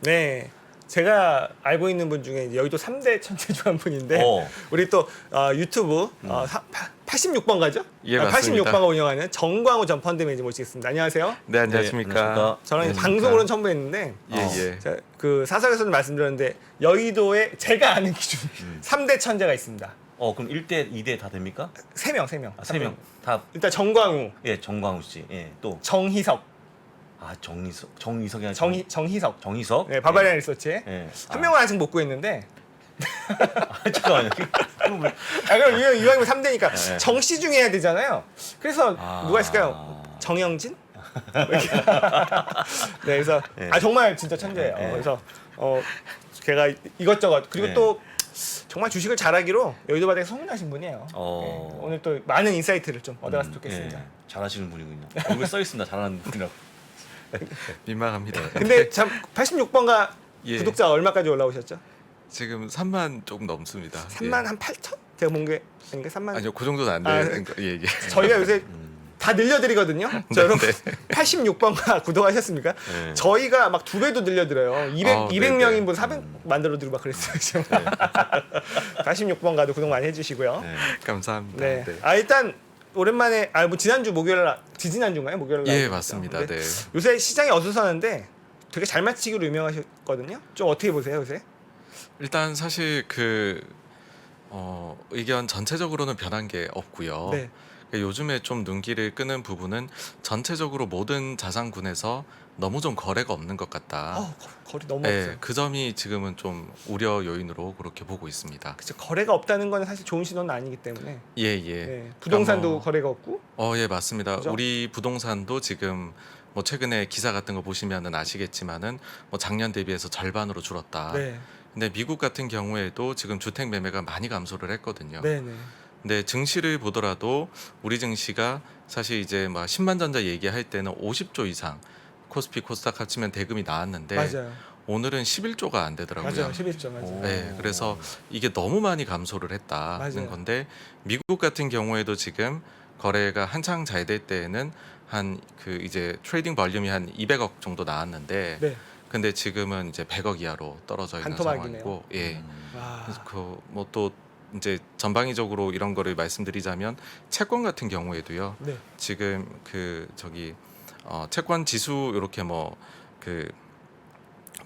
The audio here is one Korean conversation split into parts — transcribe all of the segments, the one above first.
네. 제가 알고 있는 분 중에 여의도 3대 천재 중 한 분인데 우리 또 유튜브 86번 가죠? 예, 맞습니다. 86번가 운영하는 정광우 전 펀드 매니저 모시겠습니다. 안녕하세요. 네, 안녕하십니까. 저는 안녕하십니까. 방송으로는 처음 뵀는데 예. 제가 그 사석에서도 말씀드렸는데 여의도에 제가 아는 기준 3대 천재가 있습니다. 그럼 1대, 2대 다 됩니까? 3명. 아, 3명 다. 일단 정광우, 예, 정광우 씨. 예, 또. 정희석, 정희석이 아니라 정희석. 정희석. 네, 바바리안 리서치에 예. 한 명은 아직 못 구했는데 잠깐만요. 그럼 이왕이면 3대니까 네. 정씨 중에 해야 되잖아요. 그래서 누가 있을까요? 정영진? 네, 그래서 네. 정말 진짜 천재예요. 네. 그래서 걔가 이것저것 그리고 네. 또 정말 주식을 잘하기로 여의도 바닥에 소문나신 분이에요. 네, 오늘 또 많은 인사이트를 좀 얻어갔으면 좋겠습니다. 예, 잘하시는 분이군요. 얼굴에 써 있습니다. 잘하는 분이라고. 민망합니다. 근데 참 86번가 예. 구독자 얼마까지 올라오셨죠? 지금 3만 조금 넘습니다. 3만 한 8천? 제가 본 게 아닌가 3만. 아니요, 그 정도는 안 아, 되는 거. 예. 저희가 요새 다 늘려드리거든요. 저 여러분 86번가 구독하셨습니까? 네. 저희가 막 2배도 늘려드려요. 200명인 분 400 만들어드리고 막 그랬어요. 지금. 86번가도 구독 많이 해주시고요. 네. 감사합니다. 네. 네. 일단 오랜만에 뭐 지난주 목요일 지지난주인가요? 목요일 날. 예, 맞습니다. 근데 네. 요새 시장이 어수선한데 되게 잘 맞히기로 유명하셨거든요. 좀 어떻게 보세요 요새? 일단 사실 의견 전체적으로는 변한 게 없고요. 네. 요즘에 좀 눈길을 끄는 부분은 전체적으로 모든 자산군에서 너무 좀 거래가 없는 것 같다. 거리 너무 네, 없어요. 그 점이 지금은 좀 우려 요인으로 그렇게 보고 있습니다. 그쵸, 거래가 없다는 건 사실 좋은 신호는 아니기 때문에. 예. 네. 부동산도 뭐- 거래가 없고. 예, 맞습니다. 그죠? 우리 부동산도 지금 뭐 최근에 기사 같은 거 보시면은 아시겠지만은 뭐 작년 대비해서 절반으로 줄었다. 네. 근데 미국 같은 경우에도 지금 주택 매매가 많이 감소를 했거든요. 네네. 근데 증시를 보더라도 우리 증시가 사실 이제 막 10만 전자 얘기할 때는 50조 이상 코스피 코스닥 합치면 대금이 나왔는데 맞아요. 오늘은 11조가 안 되더라고요. 맞아요. 11조 맞아요. 네, 그래서 이게 너무 많이 감소를 했다는 맞아요. 건데 미국 같은 경우에도 지금 거래가 한창 잘 될 때에는 한 이제 트레이딩 볼륨이 한 200억 정도 나왔는데 네. 근데 지금은 이제 100억 이하로 떨어져 있는 반토막이네요. 상황이고 예. 와. 뭐 또 이제 전방위적으로 이런 거를 말씀드리자면 채권 같은 경우에도요. 네. 지금 채권 지수 이렇게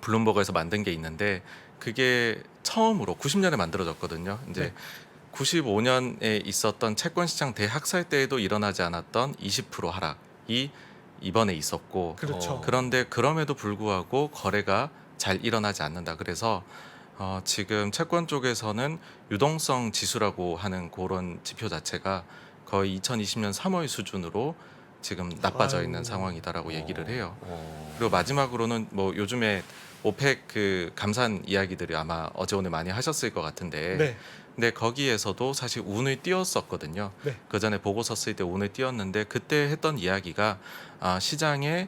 블룸버그에서 만든 게 있는데 그게 처음으로 90년에 만들어졌거든요. 이제 네. 95년에 있었던 채권 시장 대학살 때에도 일어나지 않았던 20% 하락이 이번에 있었고 그렇죠. 그런데 그럼에도 불구하고 거래가 잘 일어나지 않는다. 그래서 지금 채권 쪽에서는 유동성 지수라고 하는 그런 지표 자체가 거의 2020년 3월 수준으로 지금 나빠져 있는 아유. 상황이다라고 얘기를 해요. 그리고 마지막으로는 뭐 요즘에 오펙 감산 이야기들이 아마 어제 오늘 많이 하셨을 것 같은데 네. 근데 거기에서도 사실 운을 띄웠었거든요. 네. 그 전에 보고 섰을 때 운을 띄웠는데 그때 했던 이야기가 시장의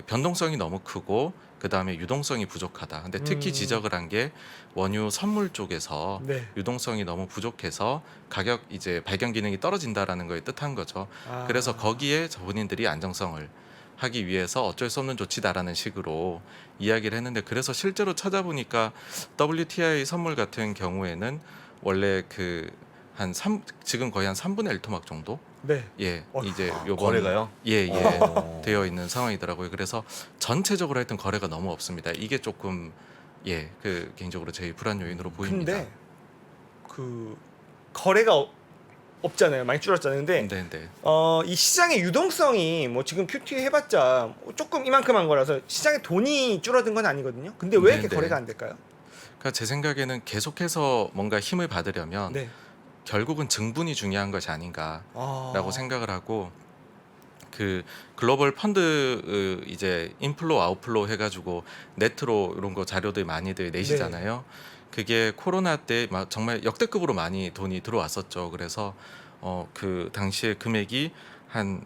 변동성이 너무 크고 그 다음에 유동성이 부족하다. 근데 특히 지적을 한 게 원유 선물 쪽에서 네. 유동성이 너무 부족해서 가격 이제 발견 기능이 떨어진다라는 걸 뜻한 거죠. 아. 그래서 거기에 본인들이 안정성을 하기 위해서 어쩔 수 없는 조치다라는 식으로 이야기를 했는데 그래서 실제로 찾아보니까 WTI 선물 같은 경우에는 원래 지금 거의 한 3분의 1 토막 정도 네. 이제 요번 거래가요? 되어 있는 상황이더라고요. 그래서 전체적으로 하여튼 거래가 너무 없습니다. 이게 조금 개인적으로 제일 불안 요인으로 보입니다. 근데 거래가 없잖아요. 많이 줄었잖아요. 근데 네. 이 시장의 유동성이 뭐 지금 큐티 해봤자 조금 이만큼 한 거라서 시장에 돈이 줄어든 건 아니거든요. 근데 왜 이렇게 네네. 거래가 안 될까요? 그러니까 제 생각에는 계속해서 뭔가 힘을 받으려면 네. 결국은 증분이 중요한 것이 아닌가라고 아. 생각을 하고 글로벌 펀드 이제 인플로 아웃플로 해가지고 네트로 이런 거 자료들 많이들 내시잖아요. 그게 코로나 때 막 정말 역대급으로 많이 돈이 들어왔었죠. 그래서 그 당시에 금액이 한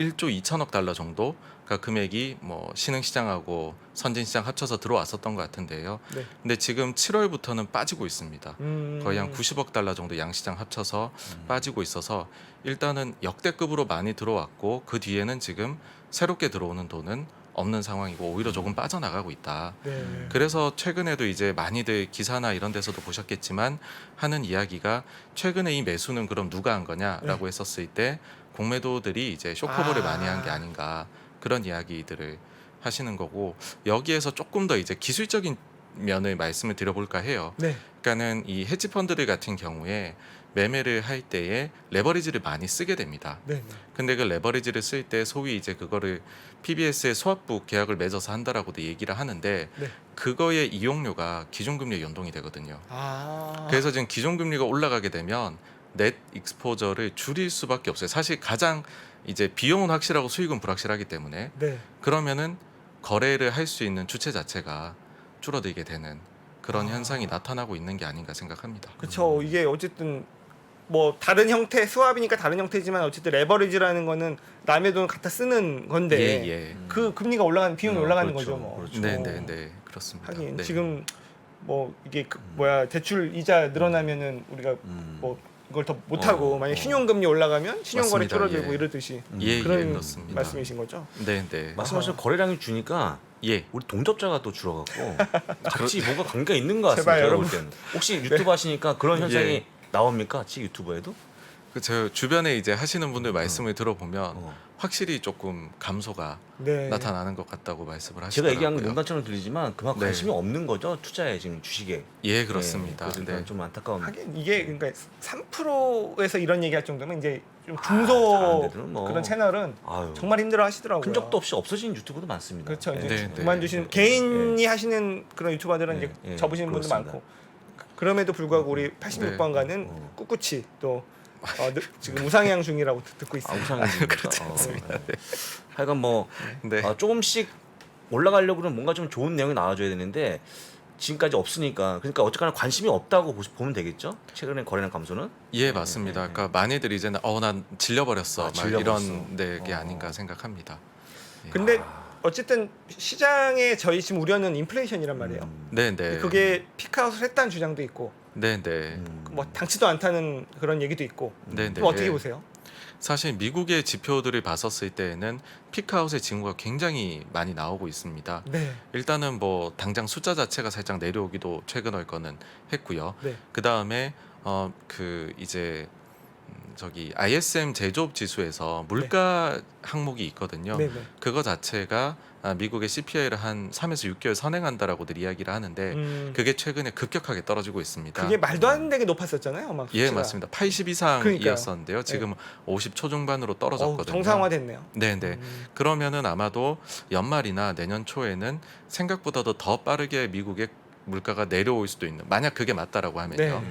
1조 2천억 달러 정도 금액이 뭐 신흥시장하고 선진시장 합쳐서 들어왔었던 것 같은데요. 네. 근데 지금 7월부터는 빠지고 있습니다. 거의 한 음. 90억 달러 정도 양시장 합쳐서 빠지고 있어서 일단은 역대급으로 많이 들어왔고 그 뒤에는 지금 새롭게 들어오는 돈은 없는 상황이고 오히려 조금 빠져나가고 있다. 네. 그래서 최근에도 이제 많이들 기사나 이런 데서도 보셨겠지만 하는 이야기가 최근에 이 매수는 그럼 누가 한 거냐라고 했었을 때 공매도들이 이제 쇼커버를 많이 한 게 아닌가 그런 이야기들을 하시는 거고 여기에서 조금 더 이제 기술적인 면을 말씀을 드려볼까 해요. 네. 그러니까는 이 헤지 펀드들 같은 경우에 매매를 할 때에 레버리지를 많이 쓰게 됩니다. 네. 근데 그 레버리지를 쓸 때 소위 이제 그거를 PBS의 스왑북 계약을 맺어서 한다라고도 얘기를 하는데 네. 그거의 이용료가 기준금리에 연동이 되거든요. 아. 그래서 지금 기준금리가 올라가게 되면 넷 익스포저를 줄일 수밖에 없어요. 사실 가장 이제 비용은 확실하고 수익은 불확실하기 때문에 네. 그러면은 거래를 할 수 있는 주체 자체가 줄어들게 되는 그런 아. 현상이 나타나고 있는 게 아닌가 생각합니다. 그렇죠. 이게 어쨌든 뭐 다른 형태 스왑이니까 다른 형태지만 어쨌든 레버리지라는 거는 남의 돈을 갖다 쓰는 건데 예. 그 금리가 올라가는 비용이 올라가는 그렇죠. 거죠. 뭐. 그렇죠. 네, 그렇습니다. 하긴 네. 지금 뭐 이게 대출 이자 늘어나면은 우리가 뭐 이걸 더 못하고 만약 신용금리 올라가면 신용거래 맞습니다. 줄어들고 예. 이러듯이 예, 그런 그렇습니다. 말씀이신 거죠? 네. 말씀하신 거래량이 주니까 예. 우리 동접자가 또 줄어갖고 같이 뭔가 관계가 있는 것 같습니다. 제발 제가 여러분. 볼 때는. 혹시 유튜브 하시니까 그런 현상이 예. 나옵니까? 같이 유튜브에도? 저 주변에 이제 하시는 분들 말씀을 들어보면 어. 확실히 조금 감소가 네. 나타나는 것 같다고 말씀을 제가 하시더라고요. 얘기한 건 농담처럼 들리지만 그만큼 네. 관심이 없는 거죠. 투자에 지금 주식에. 예, 그렇습니다. 그래서 네. 좀 안타까운. 하긴 이게 그러니까 3%에서 이런 얘기할 정도면 이제 좀 잘하는 중소 데들은 뭐. 그런 채널은 아유. 정말 힘들어 하시더라고요. 흔적도 없이 없어진 유튜브도 많습니다. 그렇죠. 이제 네, 네. 그만두신 네. 개인이 하시는 그런 유튜버들은 네, 이제 네, 접으시는 분도 그렇습니다. 많고 그럼에도 불구하고 우리 86번가는 어. 꿋꿋이 또 지금 우상향 중이라고 듣고 아, 있습니다. 우상입니다. 그렇지 않습니다. 하여간 뭐 네. 조금씩 올라가려고 그러면 뭔가 좀 좋은 내용이 나와줘야 되는데 지금까지 없으니까 그러니까 어쨌거나 관심이 없다고 보면 되겠죠? 최근에 거래량 감소는? 예, 맞습니다. 그러니까 많이들 이제는 난 질려버렸어. 아, 막 질려버렸어. 이런 게 아닌가 생각합니다. 예. 근데 어쨌든 시장에 저희 지금 우려는 인플레이션이란 말이에요. 네. 그게 피크아웃을 했다는 주장도 있고 네. 뭐 당치도 않다는 그런 얘기도 있고 네. 그럼 어떻게 보세요? 사실 미국의 지표들을 봤었을 때에는 피크아웃의 징후가 굉장히 많이 나오고 있습니다. 네. 일단은 뭐 당장 숫자 자체가 살짝 내려오기도 최근 거는 했고요. 네. 그 다음에 이제 저기 ISM 제조업 지수에서 물가 항목이 있거든요. 네. 그거 자체가 미국의 CPI를 한 3에서 6개월 선행한다라고들 이야기를 하는데 그게 최근에 급격하게 떨어지고 있습니다. 그게 말도 안 되게 높았었잖아요. 막 예, 수치가. 맞습니다. 80 이상이었었는데요. 지금 50 초중반으로 떨어졌거든요. 정상화됐네요. 네. 그러면은 아마도 연말이나 내년 초에는 생각보다도 더 빠르게 미국의 물가가 내려올 수도 있는. 만약 그게 맞다라고 하면요.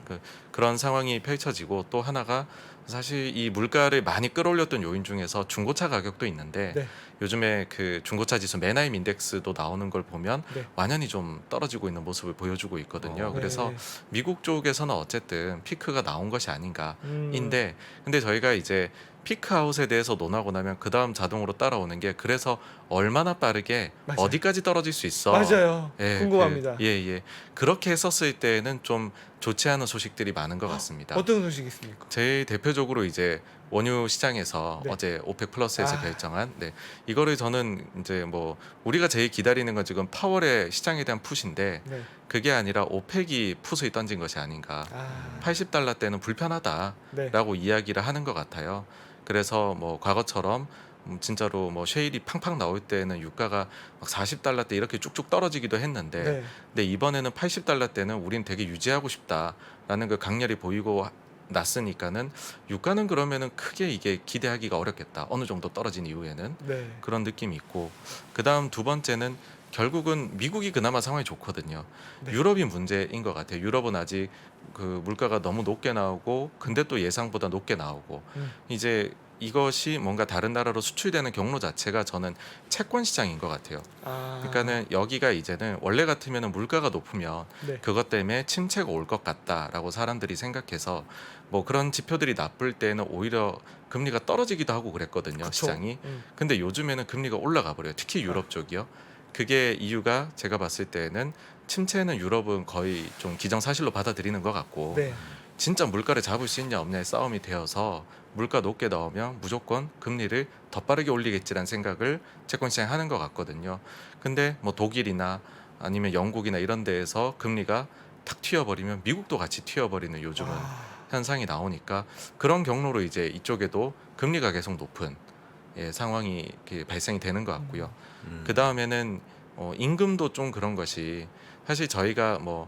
네. 그런 상황이 펼쳐지고 또 하나가 사실 이 물가를 많이 끌어올렸던 요인 중에서 중고차 가격도 있는데 네. 요즘에 그 중고차 지수 맨하임 인덱스도 나오는 걸 보면 네. 완연히 좀 떨어지고 있는 모습을 보여주고 있거든요. 그래서 네. 미국 쪽에서는 어쨌든 피크가 나온 것이 아닌가 음. 인데 근데 저희가 이제 피크아웃에 대해서 논하고 나면 그 다음 자동으로 따라오는 게 그래서 얼마나 빠르게 맞아요. 어디까지 떨어질 수 있어. 맞아요. 예, 궁금합니다. 그렇게 했었을 때는 좀 좋지 않은 소식들이 많은 것 같습니다. 어떤 소식이 있습니까? 제일 대표적으로 이제 원유 시장에서 네. 어제 오펙 플러스에서 아. 결정한 이거를 저는 이제 뭐 우리가 제일 기다리는 건 지금 파월의 시장에 대한 푸시인데 네. 그게 아니라 오펙이 푸스에 던진 것이 아닌가. 아. 80달러 때는 불편하다라고 네. 이야기를 하는 것 같아요. 그래서 뭐 과거처럼 진짜로 뭐 쉐일이 팡팡 나올 때는 유가가 막 40달러 때 이렇게 쭉쭉 떨어지기도 했는데 네. 근데 이번에는 80달러 때는 우린 되게 유지하고 싶다라는 그 강렬히 보이고 났으니까는 유가는 그러면은 크게 이게 기대하기가 어렵겠다. 어느 정도 떨어진 이후에는 네. 그런 느낌이 있고 그다음 두 번째는 결국은 미국이 그나마 상황이 좋거든요. 네. 유럽이 문제인 것 같아요. 유럽은 아직 그 물가가 너무 높게 나오고 근데 또 예상보다 높게 나오고 이제 이것이 뭔가 다른 나라로 수출되는 경로 자체가 저는 채권 시장인 것 같아요. 아. 그러니까는 여기가 이제는 원래 같으면은 물가가 높으면 네. 그것 때문에 침체가 올 것 같다라고 사람들이 생각해서 뭐 그런 지표들이 나쁠 때는 오히려 금리가 떨어지기도 하고 그랬거든요. 그쵸. 시장이. 근데 요즘에는 금리가 올라가 버려요. 특히 유럽 쪽이요. 그게 이유가 제가 봤을 때는 침체는 유럽은 거의 좀 기정사실로 받아들이는 것 같고 네. 진짜 물가를 잡을 수 있냐 없냐의 싸움이 되어서 물가 높게 나오면 무조건 금리를 더 빠르게 올리겠지라는 생각을 채권 시장이 하는 것 같거든요. 근데 뭐 독일이나 아니면 영국이나 이런 데에서 금리가 탁 튀어버리면 미국도 같이 튀어버리는 요즘은 현상이 나오니까 그런 경로로 이제 이쪽에도 금리가 계속 높은 상황이 이렇게 발생이 되는 것 같고요. 그 다음에는 임금도 좀 그런 것이 사실 저희가 뭐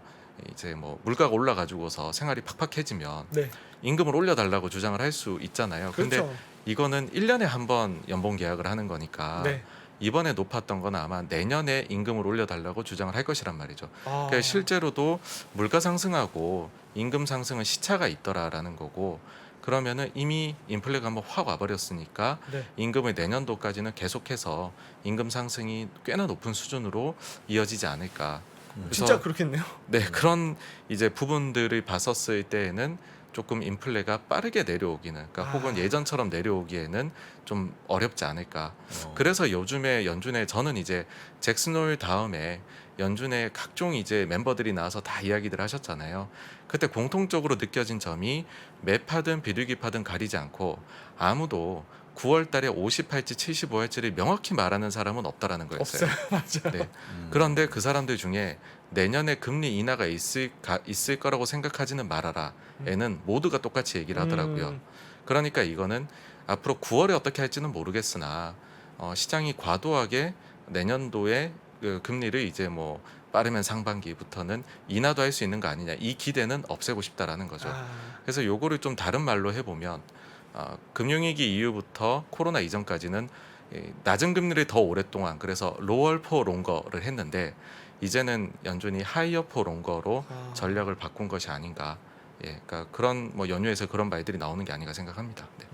이제 뭐 물가가 올라가지고서 생활이 팍팍해지면 네. 임금을 올려달라고 주장을 할 수 있잖아요. 근데 그렇죠. 이거는 1년에 한 번 연봉 계약을 하는 거니까 네. 이번에 높았던 건 아마 내년에 임금을 올려달라고 주장을 할 것이란 말이죠. 아. 그러니까 실제로도 물가 상승하고 임금 상승은 시차가 있더라라는 거고 그러면은 이미 인플레가 한번 확 와버렸으니까 네. 임금을 내년도까지는 계속해서 임금 상승이 꽤나 높은 수준으로 이어지지 않을까. 그래서 진짜 그렇겠네요. 네, 그런 이제 부분들을 봤었을 때에는 조금 인플레가 빠르게 내려오기는, 그러니까 혹은 예전처럼 내려오기에는 좀 어렵지 않을까. 그래서 요즘에 연준에 저는 이제 잭슨홀 다음에 연준의 각종 이제 멤버들이 나와서 다 이야기들 하셨잖아요. 그때 공통적으로 느껴진 점이 매파든 비둘기파든 가리지 않고 아무도 9월 달에 50할지 75할지를 명확히 말하는 사람은 없다라는 거였어요. 없어요. 맞아요. 네. 그런데 그 사람들 중에 내년에 금리 인하가 있을 거라고 생각하지는 말아라. 에는 모두가 똑같이 얘기를 하더라고요. 그러니까 이거는 앞으로 9월에 어떻게 할지는 모르겠으나 시장이 과도하게 내년도에 그 금리를 이제 뭐 빠르면 상반기부터는 인하도 할 수 있는 거 아니냐, 이 기대는 없애고 싶다라는 거죠. 그래서 요거를 좀 다른 말로 해보면 금융위기 이후부터 코로나 이전까지는 낮은 금리를 더 오랫동안, 그래서 로얼 포 롱거를 했는데 이제는 연준이 하이어 포 롱거로 전략을 바꾼 것이 아닌가. 그러니까 그런 뭐 연유에서 그런 말들이 나오는 게 아닌가 생각합니다. 네.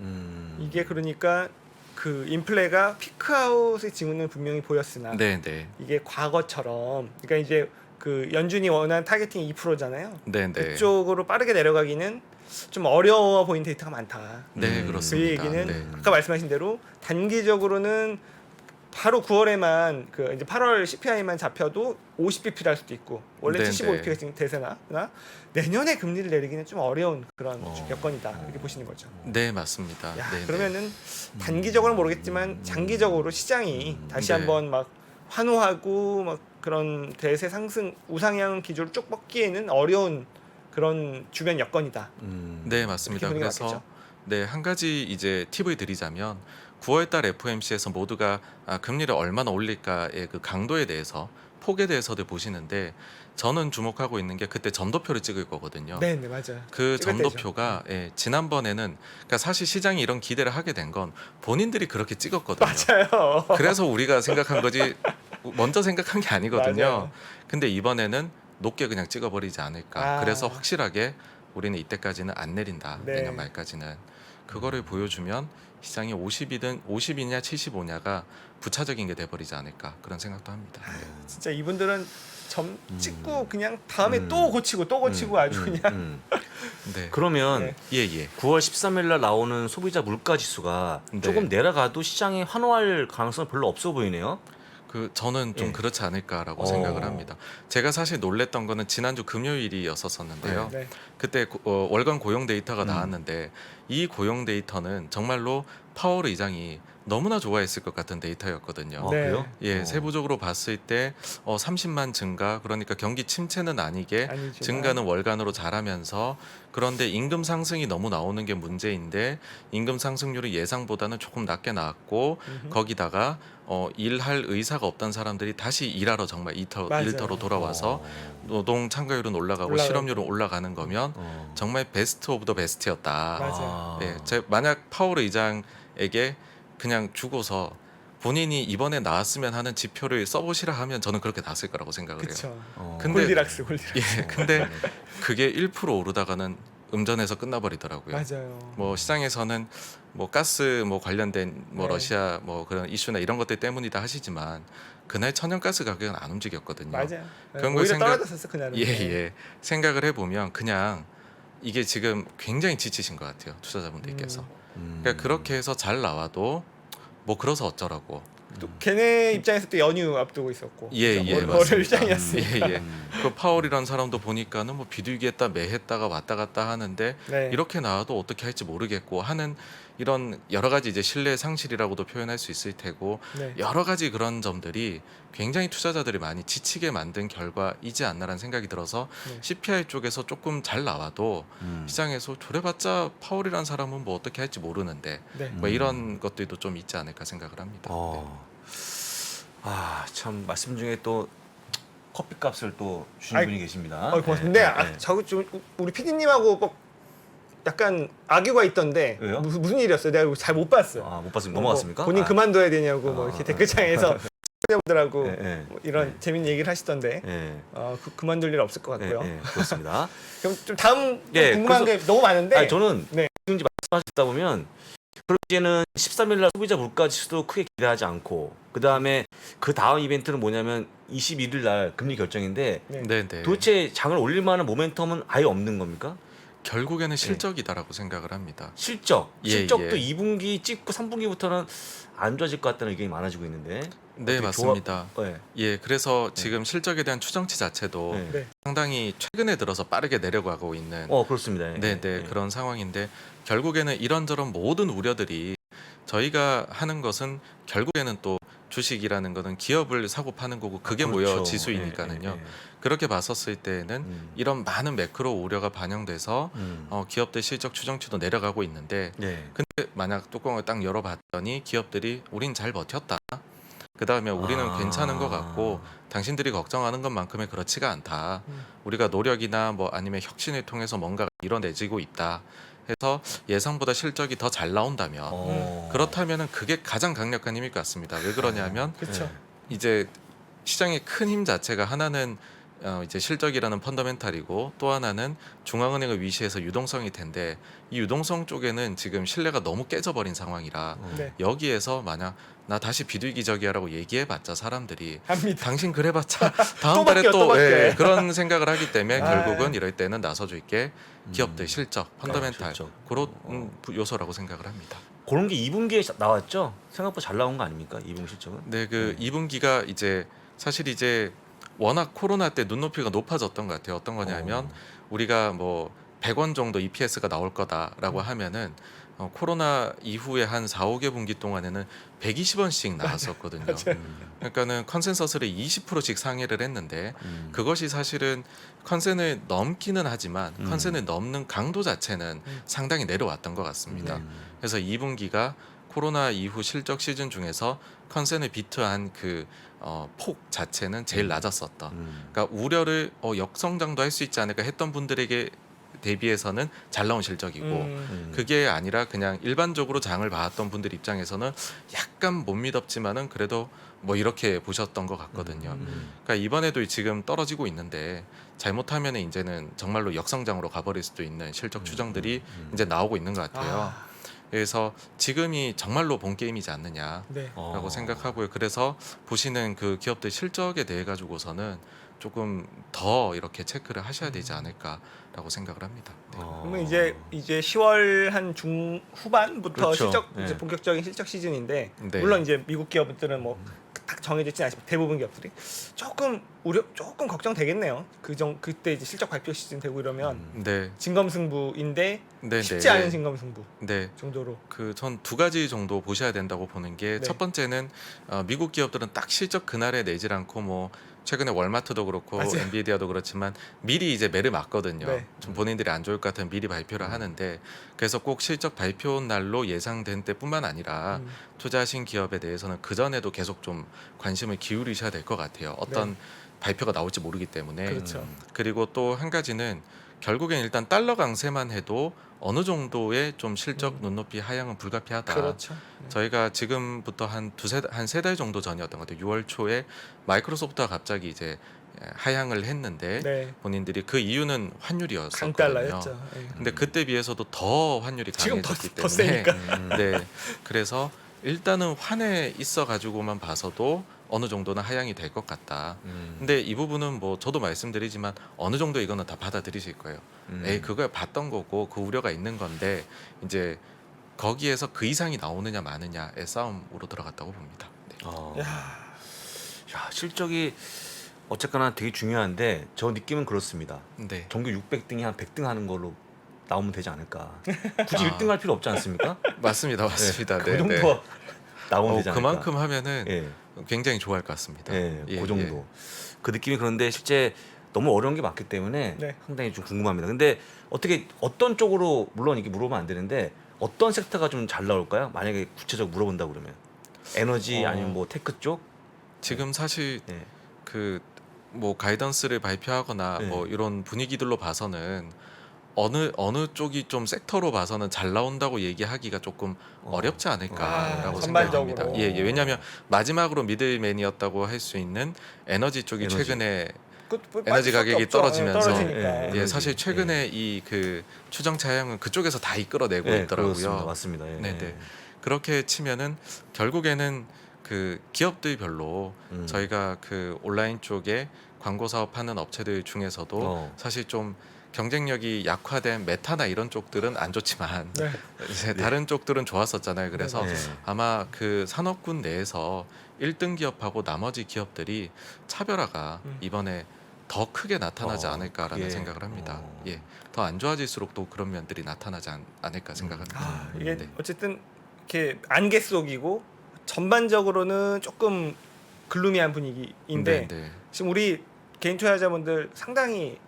이게 그러니까 그 인플레가 피크아웃의 징후는 분명히 보였으나 네, 네. 이게 과거처럼, 그러니까 이제 그 연준이 원하는 타겟팅이 2%잖아요. 네, 네. 그쪽으로 빠르게 내려가기는 좀 어려워 보이는 데이터가 많다. 네, 그 그렇습니다. 얘기는 네. 아까 말씀하신 대로 단기적으로는 바로 9월에만 그 이제 8월 CPI만 잡혀도 50bp를 할 수도 있고 원래 네, 75bp가 지금 대세나 내년에 금리를 내리기는 좀 어려운 그런 여건이다, 이렇게 보시는 거죠. 네, 맞습니다. 야, 네, 그러면은 단기적으로는 모르겠지만 장기적으로 시장이 다시 네. 한번 막 환호하고 막 그런 대세 상승 우상향 기조를 쭉 뻗기에는 어려운 그런 주변 여건이다. 네, 맞습니다. 그렇게 보는 게 그래서 맞겠죠? 네, 한 가지 이제 팁을 드리자면 9월달 FOMC에서 모두가 금리를 얼마나 올릴까의 그 강도에 대해서, 폭에 대해서도 보시는데 저는 주목하고 있는 게 그때 점도표를 찍을 거거든요. 네, 네, 맞아요. 그 찍을 점도표가 지난번에는, 그러니까 사실 시장이 이런 기대를 하게 된 건 본인들이 그렇게 찍었거든요. 맞아요. 그래서 우리가 생각한 거지 먼저 생각한 게 아니거든요. 맞아요. 근데 이번에는 높게 그냥 찍어버리지 않을까. 그래서 확실하게 우리는 이때까지는 안 내린다. 네. 내년 말까지는. 그거를 보여주면 시장이 50이냐 75냐가 부차적인 게 돼버리지 않을까, 그런 생각도 합니다. 네. 진짜 이분들은 점 찍고 그냥 다음에 또 고치고 또 고치고 아주 그냥 네. 그러면 네. 예. 9월 13일 날 나오는 소비자 물가 지수가 네. 조금 내려가도 시장에 환호할 가능성은 별로 없어 보이네요. 저는 좀 예. 그렇지 않을까라고 생각을 합니다. 제가 사실 놀랬던 거는 지난주 금요일이었었는데요. 네. 그때 월간 고용 데이터가 나왔는데 이 고용 데이터는 정말로 파월 의장이 너무나 좋아했을 것 같은 데이터였거든요. 아, 네. 그래요? 예, 세부적으로 봤을 때 30만 증가, 그러니까 경기 침체는 아니게 아니지만. 증가는 월간으로 잘하면서, 그런데 임금 상승이 너무 나오는 게 문제인데 임금 상승률이 예상보다는 조금 낮게 나왔고 거기다가 일할 의사가 없던 사람들이 다시 일하러 정말 맞아요. 일터로 돌아와서 노동 참가율은 올라가고 실업률은 올라가는 거면 정말 베스트 오브 더 베스트였다. 맞아요. 예, 만약 파월 의장에게 그냥 주고서 본인이 이번에 나왔으면 하는 지표를 써보시라 하면 저는 그렇게 나왔을 거라고 생각을 해요. 그렇죠. 근데 골디락스. 예, 근데 그게 1% 오르다가는 음전에서 끝나버리더라고요. 맞아요. 뭐 시장에서는 뭐 가스 뭐 관련된 뭐 네. 러시아 뭐 그런 이슈나 이런 것들 때문이다 하시지만 그날 천연가스 가격은 안 움직였거든요. 맞아요. 그런 걸 오히려 생각- 떨어졌었어 그날은. 예. 생각을 해보면 그냥 이게 지금 굉장히 지치신 것 같아요, 투자자분들께서. 그러니까 그렇게 해서 잘 나와도 뭐 그래서 어쩌라고. 또 걔네 입장에서 또 연휴 앞두고 있었고 예, 그죠? 예, 월요일 맞습니다. 시장이었으니까. 예, 예. 그 파월이라는 사람도 보니까는 뭐 비둘기했다 매했다가 왔다 갔다 하는데 네. 이렇게 나와도 어떻게 할지 모르겠고 하는 이런 여러 가지 이제 신뢰 상실이라고도 표현할 수 있을 테고 네. 여러 가지 그런 점들이 굉장히 투자자들이 많이 지치게 만든 결과이지 않나라는 생각이 들어서 네. CPI 쪽에서 조금 잘 나와도 시장에서 저래봤자 파월이라는 사람은 뭐 어떻게 할지 모르는데 네. 뭐 이런 것들도 좀 있지 않을까 생각을 합니다. 참 말씀 중에 또 커피값을 또 주신 아이, 분이 계십니다. 고맙습니다. 네, 네. 저거 좀 우리 PD님하고 꼭 약간 악유가 있던데 왜요? 무슨 일이었어요? 내가 이거 잘 못 봤어요. 못 봤습니다. 넘어갔습니까? 본인 그만둬야 되냐고 뭐 이렇게 댓글창에서 분들하고 네, 네. 뭐 이런 재밌는 얘기를 하시던데 네. 그만둘 일 없을 것 같고요. 네, 그렇습니다. 그럼 좀 다음 예, 궁금한 게 너무 많은데 저는 네. 지금 말씀하셨다 보면 그럼 이제는 13일 날 소비자 물가 지수도 크게 기대하지 않고 그 다음에 그 다음 이벤트는 뭐냐면 21일 날 금리 결정인데 네. 네, 네. 도대체 장을 올릴 만한 모멘텀은 아예 없는 겁니까? 결국에는 실적이다라고 생각을 합니다. 실적도 예. 2분기 찍고 3분기부터는 안 좋아질 것 같다는 의견이 많아지고 있는데. 네, 어떻게 맞습니다. 네. 예, 그래서 지금 실적에 대한 추정치 자체도 네. 네. 상당히 최근에 들어서 빠르게 내려가고 있는 그렇습니다. 네, 그런 상황인데 결국에는 이런저런 모든 우려들이 저희가 하는 것은 결국에는 또 주식이라는 거는 기업을 사고 파는 거고 그게 모여 그렇죠. 지수이니까는요. 그렇게 봤었을 때에는 이런 많은 매크로 우려가 반영돼서 기업들 실적 추정치도 내려가고 있는데 근데 만약 뚜껑을 딱 열어봤더니 기업들이 우린 잘 버텼다. 그 다음에 우리는 괜찮은 것 같고 당신들이 걱정하는 것만큼은 그렇지가 않다. 우리가 노력이나 뭐 아니면 혁신을 통해서 뭔가 이뤄내지고 있다. 해서 예상보다 실적이 더 잘 나온다면 그렇다면은 그게 가장 강력한 힘일 것 같습니다. 왜 그러냐면 그렇죠. 이제 시장의 큰 힘 자체가 하나는 이제 실적이라는 펀더멘탈이고 또 하나는 중앙은행을 위시해서 유동성일 텐데 이 유동성 쪽에는 지금 신뢰가 너무 깨져버린 상황이라 네. 여기에서 만약 나 다시 비둘기적이야라고 얘기해봤자 사람들이 합니다. 당신 그래봤자 다음 또 달에 바뀌어, 또 바뀌어. 그런 생각을 하기 때문에 아. 결국은 이럴 때는 나서줄게 기업들 실적 펀더멘탈 실적. 그런 요소라고 생각을 합니다. 그런 게 2분기에 나왔죠? 생각보다 잘 나온 거 아닙니까? 2분기 실적은? 네, 그 2분기가 이제 사실 이제 워낙 코로나 때 눈높이가 높아졌던 것 같아요. 어떤 거냐면 우리가 뭐 100원 정도 EPS가 나올 거다라고 하면은 코로나 이후에 한 4, 5개 분기 동안에는 120원씩 나왔었거든요. 그러니까는 컨센서스를 20%씩 상회를 했는데 그것이 사실은 컨센을 넘기는 하지만 컨센을 넘는 강도 자체는 상당히 내려왔던 것 같습니다. 그래서 2분기가 코로나 이후 실적 시즌 중에서 컨센을 비트한 그 폭 자체는 제일 낮았었던. 그러니까 우려를 역성장도 할 수 있지 않을까 했던 분들에게 대비해서는 잘 나온 실적이고 그게 아니라 그냥 일반적으로 장을 봐왔던 분들 입장에서는 약간 못 믿었지만은 그래도 뭐 이렇게 보셨던 것 같거든요. 그러니까 이번에도 지금 떨어지고 있는데 잘못하면 이제는 정말로 역성장으로 가버릴 수도 있는 실적 추정들이 이제 나오고 있는 것 같아요. 그래서 지금이 정말로 본 게임이지 않느냐라고 네. 생각하고요. 그래서 보시는 그 기업들 실적에 대해 가지고서는 조금 더 이렇게 체크를 하셔야 되지 않을까라고 생각을 합니다. 네. 그러면 이제 10월 한 중후반부터 그렇죠. 실적 네. 이제 본격적인 실적 시즌인데 네. 물론 이제 미국 기업들은 뭐 딱 정해져 있지는 않지만 대부분 기업들이 조금 걱정되겠네요. 그때 이제 실적 발표 시즌 되고 이러면 네, 진검승부인데 네, 쉽지 네, 않은 네. 진검승부 네. 정도로. 그 전 두 가지 정도 보셔야 된다고 보는 게 네. 첫 번째는 미국 기업들은 딱 실적 그날에 내질 않고 뭐 최근에 월마트도 그렇고 맞아요. 엔비디아도 그렇지만 미리 이제 매를 맞거든요. 네. 좀 본인들이 안 좋을 것 같으면 미리 발표를 하는데 그래서 꼭 실적 발표 날로 예상된 때뿐만 아니라 투자하신 기업에 대해서는 그 전에도 계속 좀 관심을 기울이셔야 될 것 같아요. 어떤 발표가 나올지 모르기 때문에. 그렇죠. 그리고 또 한 가지는 결국엔 일단 달러 강세만 해도 어느 정도의 좀 실적 눈높이 하향은 불가피하다. 그렇죠. 네. 저희가 지금부터 한 세 달 정도 전이었던 것 같아요. 6월 초에 마이크로소프트가 갑자기 이제 하향을 했는데 네. 본인들이 그 이유는 환율이었었거든요. 강달러였죠. 네. 근데 그때 비해서도 더 환율이 지금 강해졌기 더 때문에 세니까. 네. 그래서 일단은 환에 있어 가지고만 봐서도 어느 정도는 하향이 될 것 같다. 근데 이 부분은 뭐 저도 말씀드리지만 어느 정도 이거는 다 받아들이실 거예요. 에이 그걸 봤던 거고 그 우려가 있는 건데 이제 거기에서 그 이상이 나오느냐 마느냐의 싸움으로 들어갔다고 봅니다. 네. 야, 야, 실적이 어쨌거나 되게 중요한데 저 느낌은 그렇습니다. 네. 전교 600등이 한 100등 하는 걸로 나오면 되지 않을까. 굳이 아. 1등 할 필요 없지 않습니까? 맞습니다. 맞습니다. 그 정도 나오면 되지 않을까. 그만큼 하면은 예, 굉장히 좋아할 것 같습니다. 예, 그 정도. 그 느낌이 그런데 실제 너무 어려운 게 맞기 때문에 네. 상당히 좀 궁금합니다. 근데 어떻게 어떤 쪽으로 물론 이게 물어보면 안 되는데 어떤 섹터가 좀 잘 나올까요? 만약에 구체적으로 물어본다 그러면 에너지 아니면 뭐 테크 쪽? 지금 사실 예. 그 뭐 가이던스를 발표하거나 네. 뭐 이런 분위기들로 봐서는 어느 쪽이 좀 섹터로 봐서는 잘 나온다고 얘기하기가 조금 어렵지 않을까라고 아, 생각합니다. 전반적으로. 예, 왜냐하면 마지막으로 미들맨이었다고 할 수 있는 에너지 쪽이 에너지. 최근에 뭐 에너지 빠질 수밖에 가격이 없죠. 떨어지면서 떨어지니까. 예, 예. 예, 에너지. 사실 최근에 이 그 추정차 향은 그쪽에서 다 이끌어내고 예, 있더라고요. 그렇습니다. 맞습니다. 예. 네네. 그렇게 치면은 결국에는 그 기업들별로 음. 저희가 그 온라인 쪽에 광고 사업하는 업체들 중에서도 사실 좀 경쟁력이 약화된 메타나 이런 쪽들은 안 좋지만 네. 이제 다른 쪽들은 좋았었잖아요. 그래서 네. 아마 그 산업군 내에서 1등 기업하고 나머지 기업들이 차별화가 이번에 더 크게 나타나지 않을까라는 그게, 생각을 합니다. 예, 더 안 좋아질수록 또 그런 면들이 나타나지 않을까 생각합니다. 아, 이게 네. 어쨌든 이렇게 안개 속이고 전반적으로는 조금 글루미한 분위기인데 네, 네. 지금 우리 개인 투자자분들 상당히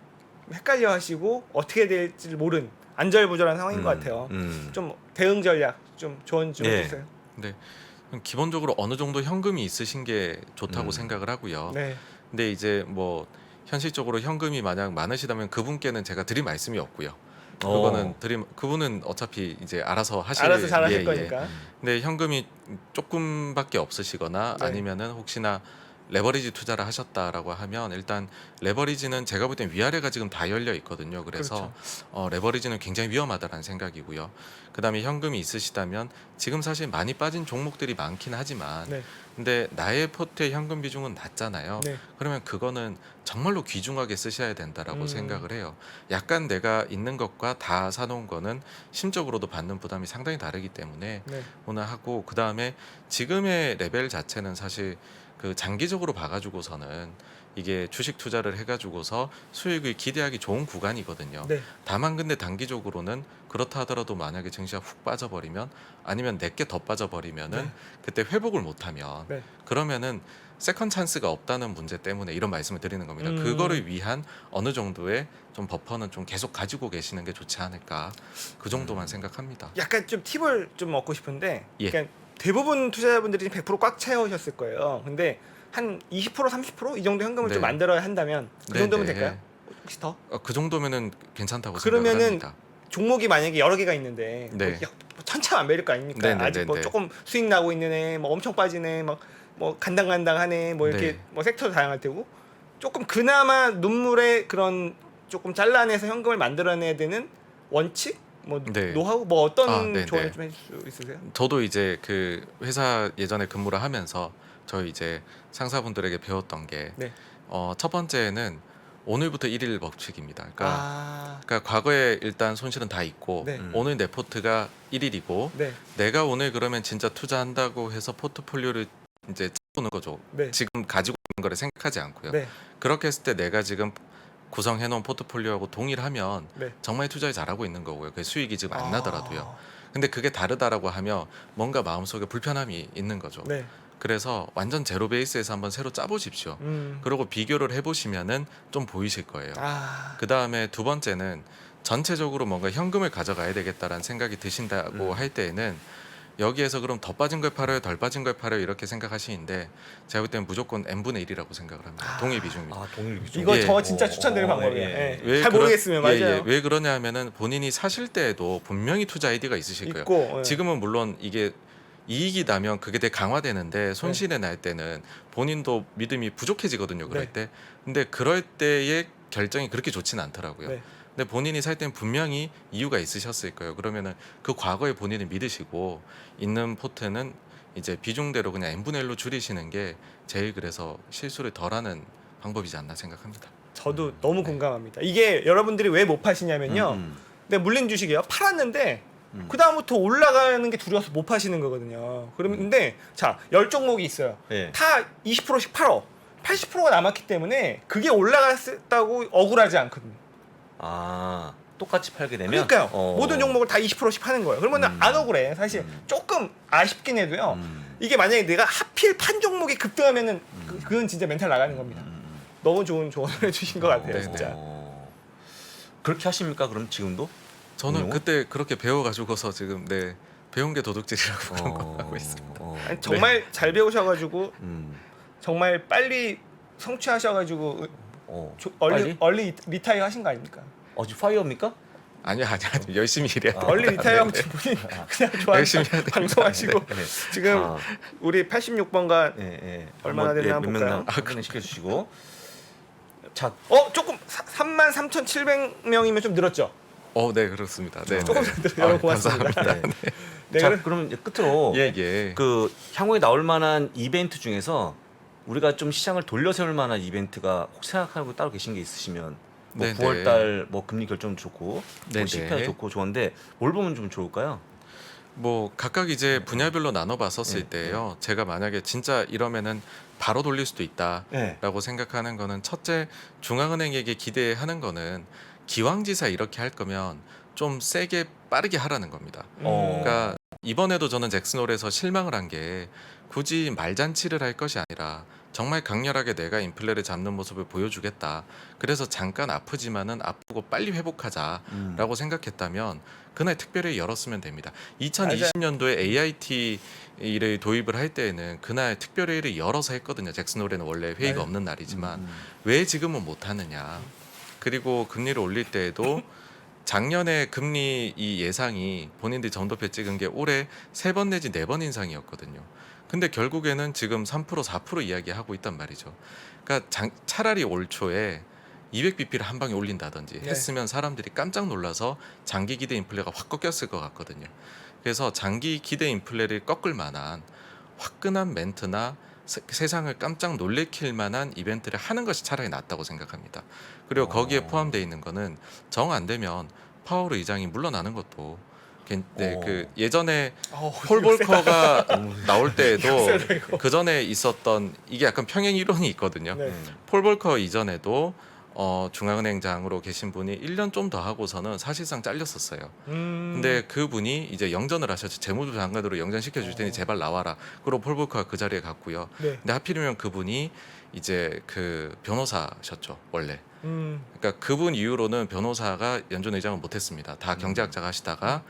헷갈려 하시고 어떻게 될지 모른 안절부절한 상황인 것 같아요. 좀 대응 전략 좀 조언 좀 네. 해주세요. 네. 기본적으로 어느 정도 현금이 있으신 게 좋다고 생각을 하고요. 네. 근데 이제 뭐 현실적으로 현금이 만약 많으시다면 그분께는 제가 드릴 말씀이 없고요. 그거는 그분은 어차피 이제 알아서 하실 알아서 잘 하실 예, 예. 거니까. 근데 현금이 조금밖에 없으시거나 네. 아니면은 혹시나 레버리지 투자를 하셨다라고 하면 일단 레버리지는 제가 볼 땐 위아래가 지금 다 열려 있거든요. 그래서 레버리지는 굉장히 위험하다라는 생각이고요. 그다음에 현금이 있으시다면 지금 사실 많이 빠진 종목들이 많긴 하지만 네. 근데 나의 포트의 현금 비중은 낮잖아요. 네. 그러면 그거는 정말로 귀중하게 쓰셔야 된다라고 음. 생각을 해요. 약간 내가 있는 것과 다 사놓은 거는 심적으로도 받는 부담이 상당히 다르기 때문에 네. 오늘 하고 그 다음에 지금의 레벨 자체는 사실 그 장기적으로 봐가지고서는 이게 주식 투자를 해가지고서 수익을 기대하기 좋은 구간이거든요. 네. 다만 근데 단기적으로는 그렇다 하더라도 만약에 증시가 훅 빠져버리면 아니면 내게 더 빠져버리면은 네. 그때 회복을 못하면 네. 그러면은 세컨 찬스가 없다는 문제 때문에 이런 말씀을 드리는 겁니다. 음. 그거를 위한 어느 정도의 좀 버퍼는 좀 계속 가지고 계시는 게 좋지 않을까 그 정도만 생각합니다. 약간 좀 팁을 좀 얻고 싶은데 예. 그러니까 대부분 투자자분들이 100%꽉 채우셨을 거예요. 근데 한 20% 30% 이 정도 현금을 네. 좀 만들어야 한다면 그 네, 정도면 네. 될까요? 혹시 더? 그 정도면은 괜찮다고 그러면은 생각합니다. 종목이 만약에 여러 개가 있는데 네. 뭐 천차만별일 거 아닙니까? 네, 네, 아직 네, 뭐 네. 조금 수익 나고 있는 애, 뭐 엄청 빠지네, 뭐 간당간당하네, 뭐 이렇게 네. 뭐 섹터도 다양할 테고 조금 그나마 눈물의 그런 조금 잘라내서 현금을 만들어내야 되는 원칙, 뭐 네. 노하우, 뭐 어떤 네, 조언을 네. 좀 해줄 수 있으세요? 저도 이제 그 회사 예전에 근무를 하면서 저희 이제 상사분들에게 배웠던 게 네. 첫 번째는 오늘부터 1일 법칙입니다. 아, 그러니까 과거에 일단 손실은 다 있고 네. 오늘 내 포트가 1일이고 네, 내가 오늘 그러면 진짜 투자한다고 해서 포트폴리오를 이제 짜보는 거죠. 네, 지금 가지고 있는 거를 생각하지 않고요. 네, 그렇게 했을 때 내가 지금 구성해 놓은 포트폴리오하고 동일하면 네. 정말 투자를 잘하고 있는 거고요. 그 수익이 지금 안 나더라도요. 아, 근데 그게 다르다라고 하면 뭔가 마음속에 불편함이 있는 거죠. 네, 그래서 완전 제로 베이스에서 한번 새로 짜보십시오. 그리고 비교를 해보시면은 좀 보이실 거예요. 아, 그 다음에 두 번째는 전체적으로 뭔가 현금을 가져가야 되겠다라는 생각이 드신다고 할 때에는 여기에서 그럼 더 빠진 걸 팔아요, 덜 빠진 걸 팔아요 이렇게 생각하시는데 제가 볼 때는 무조건 n분의 1이라고 생각을 합니다. 동일 비중입니다. 동일 비중. 이거 예. 저 진짜 추천드리는 방법이에요. 예. 예. 잘 모르겠으면 맞아요. 왜 그러냐면은 본인이 사실 때에도 분명히 투자 아이디가 있으실 거예요. 있고, 예. 지금은 물론 이게 이익이 나면 그게 되게 강화되는데 손실이 날 때는 본인도 믿음이 부족해지거든요. 그럴 네. 때. 근데 그럴 때의 결정이 그렇게 좋지는 않더라고요. 네. 근데 본인이 살 땐 분명히 이유가 있으셨을 거예요. 그러면은 그 과거에 본인을 믿으시고 있는 포트는 이제 비중대로 그냥 n분의 1로 줄이시는 게 제일 그래서 실수를 덜하는 방법이지 않나 생각합니다. 저도 너무 공감합니다. 이게 여러분들이 왜 못 파시냐면요. 근데 물린 주식이에요. 팔았는데 그 다음부터 올라가는 게 두려워서 못 파시는 거거든요. 그런데 자 10종목이 있어요. 예. 다 20%씩 팔어. 80%가 남았기 때문에 그게 올라갔다고 억울하지 않거든요. 아 똑같이 팔게 되면 그러니까요. 모든 종목을 다 20%씩 파는 거예요. 그러면 안 억울해. 사실 조금 아쉽긴 해도요. 이게 만약에 내가 하필 판 종목이 급등하면은 그건 진짜 멘탈 나가는 겁니다. 너무 좋은 조언을 해주신 것 같아요, 네, 진짜. 그렇게 하십니까? 그럼 지금도? 저는 운용은? 그때 그렇게 배워가지고서 지금 배운 게 도둑질이라고 그런 거 하고 있습니다. 아니, 정말 잘 배우셔가지고 음. 정말 빨리 성취하셔가지고 빨리? 얼리 리타이어 하신 거 아닙니까? 지금 파이어입니까? 아니요. 열심히 일해야 돼요. 얼리 리타이어 하고 분이 그냥 열심히 좋아하는 해야 됩니다. 방송하시고 네. 지금 우리 86번가 예. 얼마나 됐나 몇 볼까요? 명 확인해 시켜주시고. 자, 조금 33,700명이면 좀 늘었죠? 네 그렇습니다. 네. 조금 네. 더 늘어요. 고맙습니다. 감사합니다. 네, 자, 그럼- 그럼 이제 끝으로 예. 그 향후에 나올 만한 이벤트 중에서 우리가 좀 시장을 돌려 세울 만한 이벤트가 혹 생각하고 따로 계신 게 있으시면 뭐 네, 9월달 뭐 금리 결정도 좋고 뭐 네, CPI 네. 좋고 좋은데 뭘 보면 좀 좋을까요? 뭐 각각 이제 분야별로 나눠봤었을 네, 때요. 제가 만약에 진짜 이러면은 바로 돌릴 수도 있다라고 네. 생각하는 거는 첫째 중앙은행에게 기대하는 거는 기왕지사 이렇게 할 거면 좀 세게 빠르게 하라는 겁니다. 그러니까 이번에도 저는 잭슨홀에서 실망을 한 게 굳이 말잔치를 할 것이 아니라 정말 강렬하게 내가 인플레를 잡는 모습을 보여주겠다. 그래서 잠깐 아프지만은 아프고 빨리 회복하자라고 생각했다면 그날 특별히 열었으면 됩니다. 2020년도에 AIT를 도입을 할 때에는 그날 특별회의를 열어서 했거든요. 잭슨홀에는 원래 회의가 없는 날이지만 왜 지금은 못 하느냐. 그리고 금리를 올릴 때에도 작년에 금리 이 예상이 본인들이 점도표 찍은 게 올해 3번 내지 4번 인상이었거든요. 근데 결국에는 지금 3% 4% 이야기하고 있단 말이죠. 그러니까 차라리 올 초에 200bp를 한 방에 올린다든지 네. 했으면 사람들이 깜짝 놀라서 장기 기대 인플레가 확 꺾였을 것 같거든요. 그래서 장기 기대 인플레를 꺾을 만한 화끈한 멘트나 세상을 깜짝 놀래킬 만한 이벤트를 하는 것이 차라리 낫다고 생각합니다. 그리고 거기에 포함되어 있는 거는 정 안 되면 파월 의장이 물러나는 것도 그 예전에 폴 볼커가 나올 때에도 그 전에 있었던 이게 약간 평행 이론이 있거든요. 네. 폴 볼커 이전에도 중앙은행장으로 계신 분이 1년 좀 더 하고서는 사실상 잘렸었어요. 근데 그분이 이제 영전을 하셨죠. 재무부 장관으로 영전 시켜줄 테니 제발 나와라. 그리고 폴 볼커가 그 자리에 갔고요. 네. 근데 하필이면 그분이 이제 그 변호사셨죠 원래. 그러니까 그분 이후로는 변호사가 연준 의장을 못했습니다. 다 경제학자가 하시다가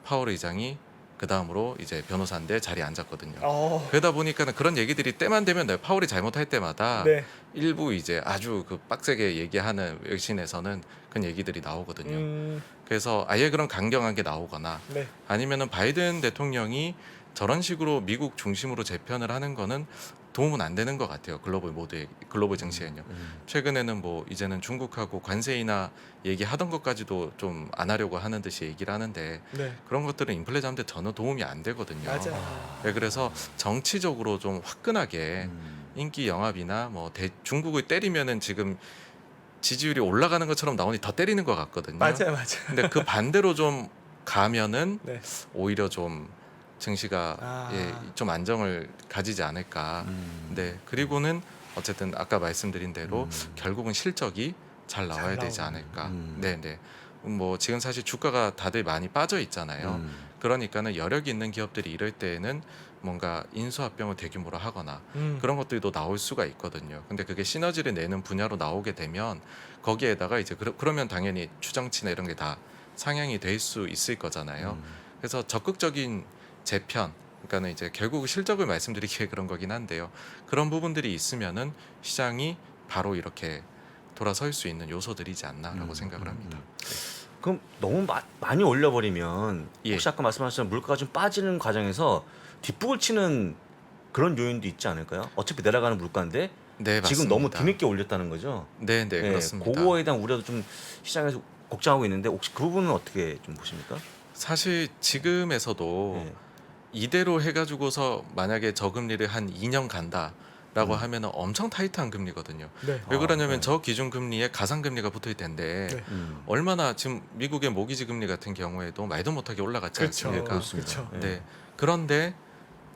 파월 의장이 그 다음으로 이제 변호사인데 자리에 앉았거든요. 그러다 보니까는 그런 얘기들이 때만 되면 파월이 잘못할 때마다 네. 일부 이제 아주 그 빡세게 얘기하는 외신에서는 그런 얘기들이 나오거든요. 그래서 아예 그런 강경한 게 나오거나 네. 아니면은 바이든 대통령이 저런 식으로 미국 중심으로 재편을 하는 거는 도움은 안 되는 것 같아요. 글로벌 증시에는요. 최근에는 뭐 이제는 중국하고 관세 인하 얘기하던 것까지도 좀 안 하려고 하는 듯이 얘기를 하는데 네. 그런 것들은 인플레 잡는 데 전혀 도움이 안 되거든요. 맞아요. 네, 그래서 정치적으로 좀 화끈하게 인기 영합이나 뭐 중국을 때리면은 지금 지지율이 올라가는 것처럼 나오니 더 때리는 것 같거든요. 맞아요. 근데 그 반대로 좀 가면은 네. 오히려 좀 증시가 좀 안정을 가지지 않을까. 네. 그리고는 어쨌든 아까 말씀드린 대로 결국은 실적이 잘 나와야 되지 않을까. 네네. 뭐 지금 사실 주가가 다들 많이 빠져 있잖아요. 그러니까는 여력이 있는 기업들이 이럴 때에는 뭔가 인수합병을 대규모로 하거나 그런 것들도 나올 수가 있거든요. 근데 그게 시너지를 내는 분야로 나오게 되면 거기에다가 이제 그러면 당연히 추정치나 이런 게 다 상향이 될 수 있을 거잖아요. 그래서 적극적인 재편, 그러니까는 이제 결국 실적을 말씀드리기에 그런 거긴 한데요. 그런 부분들이 있으면은 시장이 바로 이렇게 돌아설 수 있는 요소들이지 않나라고 생각을 합니다. 그럼 너무 많이 올려버리면 예. 혹시 아까 말씀하신 물가가 좀 빠지는 과정에서 뒷북을 치는 그런 요인도 있지 않을까요? 어차피 내려가는 물가인데 네, 맞습니다. 지금 너무 뒤늦게 올렸다는 거죠. 네, 그렇습니다. 그거에 대한 우려도 좀 시장에서 걱정하고 있는데 혹시 그 부분은 어떻게 좀 보십니까? 사실 지금에서도 네. 이대로 해가지고서 만약에 저금리를 한 2년 간다. 라고 하면은 엄청 타이트한 금리거든요. 네. 왜 그러냐면 네. 저 기준금리에 가상금리가 붙어있을 텐데 네. 얼마나 지금 미국의 모기지 금리 같은 경우에도 말도 못하게 올라갔지 그렇죠. 않습니까? 그렇죠. 네. 그런데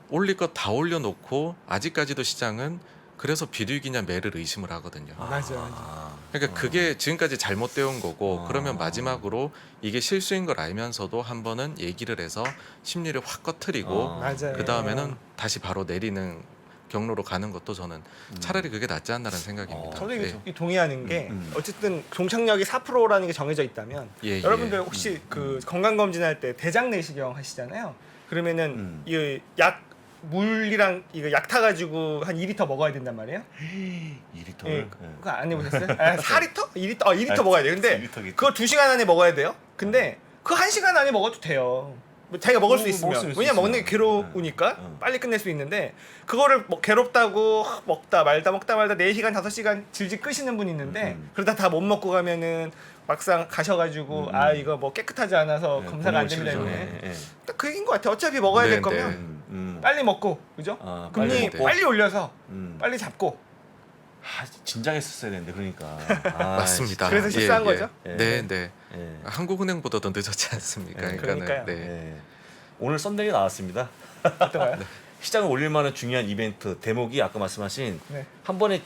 올릴 것 다 올려놓고 아직까지도 시장은 그래서 비둘기냐 매를 의심을 하거든요. 맞아요. 그러니까 그게 지금까지 잘못되어 온 거고 아. 그러면 마지막으로 이게 실수인 걸 알면서도 한 번은 얘기를 해서 심리를 확 꺼트리고 아. 맞아요. 그 다음에는 다시 바로 내리는 경로로 가는 것도 저는 차라리 그게 낫지 않나라는 생각입니다. 저도 네. 이게 동의하는 게 음. 어쨌든 종착역이 4%라는 게 정해져 있다면 예, 여러분들 예. 혹시 그 건강 검진할 때 대장 내시경 하시잖아요. 그러면은 이 약 물이랑 이거 약 타가지고 한 2리터 먹어야 된단 말이에요. 2리터를. 예, 그거 안 해보셨어요? 4리터? 2리터? 2리터 먹어야 돼. 근데 2리터겠지. 그거 2시간 안에 먹어야 돼요. 근데 그거 1시간 안에 먹어도 돼요. 뭐 자기가 먹을 수 있으면. 먹을 수 왜냐면 먹는 게 있으면. 괴로우니까 응. 빨리 끝낼 수 있는데 그거를 뭐 괴롭다고 먹다 말다 4시간 5시간 질질 끄시는 분이 있는데 그러다 다 못 먹고 가면은 막상 가셔가지고 아 이거 뭐 깨끗하지 않아서 검사가 안 됩니다 이러네. 딱 그 얘기인 것 같아. 어차피 먹어야 네, 될 네. 거면 빨리 먹고 그죠? 아, 금리 빨리 빨리, 먹고. 올려서 음. 빨리 잡고 진작했었어야 되는데 그러니까. 아, 맞습니다. 그래서 실수한 거죠? 예. 네, 네. 예. 한국은행보다도 늦었지 않습니까? 예, 그러니까요. 네. 예. 오늘 썬데이 나왔습니다. 어떤가요? 시장을 올릴 만한 중요한 이벤트 대목이 아까 말씀하신 네. 한 번에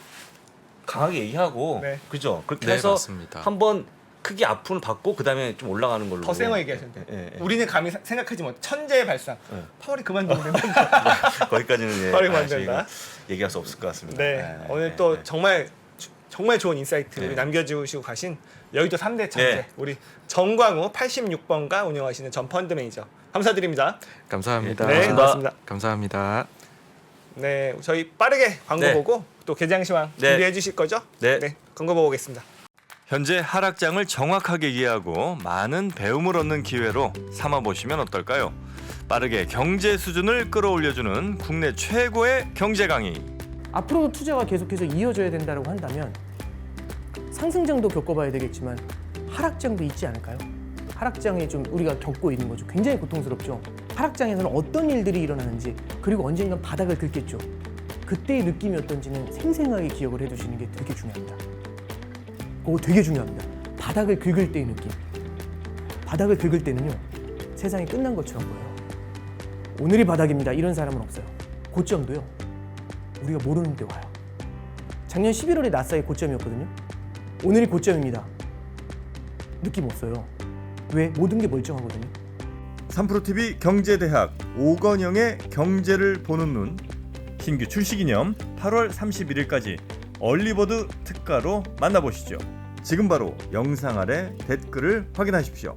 강하게 얘기하고 네. 그죠? 그렇게 네, 해서 맞습니다. 한번 크게 아픔을 받고 그다음에 좀 올라가는 걸로. 더 센 거 얘기하셨는데 예, 예. 우리는 감히 생각하지 못 천재의 발상 예. 파월이 그만두면 된다. 거기까지는 예. 빨리 아, 만든다. 저희가 얘기할 수 없을 것 같습니다. 네 예, 오늘 예, 또 예. 정말 좋은 인사이트 네. 우리 남겨주시고 가신 여의도 3대 천재 네. 우리 정광우 86번가 운영하시는 전 펀드 매니저 감사드립니다. 감사합니다. 네 고맙습니다. 고맙습니다. 감사합니다. 네 저희 빠르게 광고 네. 보고 또 개장 시황 네. 준비해 주실 거죠? 네. 광고 보고 오겠습니다. 현재 하락장을 정확하게 이해하고 많은 배움을 얻는 기회로 삼아보시면 어떨까요? 빠르게 경제 수준을 끌어올려주는 국내 최고의 경제 강의. 앞으로도 투자가 계속해서 이어져야 된다고 한다면 상승장도 겪어봐야 되겠지만 하락장도 있지 않을까요? 하락장에 좀 우리가 겪고 있는 거죠. 굉장히 고통스럽죠. 하락장에서는 어떤 일들이 일어나는지 그리고 언젠간 바닥을 긁겠죠. 그때의 느낌이 어떤지는 생생하게 기억을 해두시는 게 되게 중요합니다. 그거 되게 중요합니다. 바닥을 긁을 때의 느낌. 바닥을 긁을 때는요. 세상이 끝난 것처럼 보여요. 오늘이 바닥입니다. 이런 사람은 없어요. 고점도요. 우리가 모르는데 와요. 작년 11월에 나스닥이 고점이었거든요. 오늘이 고점입니다. 느낌 없어요. 왜? 모든 게 멀쩡하거든요. 3프로TV 경제대학 오건영의 경제를 보는 눈 신규 출시 기념 8월 31일까지 얼리버드 특가로 만나보시죠. 지금 바로 영상 아래 댓글을 확인하십시오.